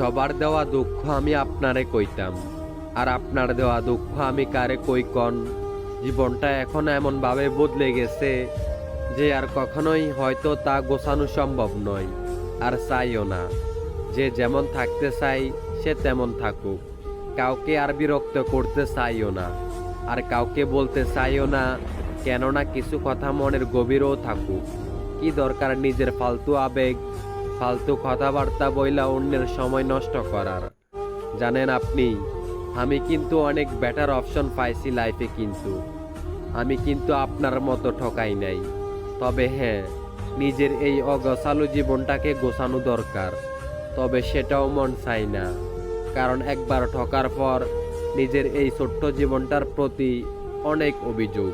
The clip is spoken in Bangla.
সবার দেওয়া দুঃখ আমি আপনারে কইতাম, আর আপনার দেওয়া দুঃখ আমি কারে কই কন। জীবনটা এখন এমনভাবে বদলে গেছে যে আর কখনোই হয়তো তা গোছানো সম্ভব নয়, আর চাইও না। যে যেমন থাকতে চাই সে তেমন থাকুক, কাউকে আর বিরক্ত করতে চাইও না, আর কাউকে বলতে চাইও না, কেননা কিছু কথা মনের গভীরেও থাকুক। কি দরকার নিজের ফালতু আবেগ, ফালতু কথাবার্তা বইলা অন্যের সময় নষ্ট করার। জানেন আপনি, আমি কিন্তু অনেক বেটার অপশন পাইছি লাইফে, কিন্তু আমি কিন্তু আপনার মতো ঠকাই নাই। তবে হ্যাঁ, নিজের এই অগোছালো জীবনটাকে গোছানো দরকার, তবে সেটাও মন চাই না। কারণ একবার ঠকার পর নিজের এই ছোট্ট জীবনটার প্রতি অনেক অভিযোগ।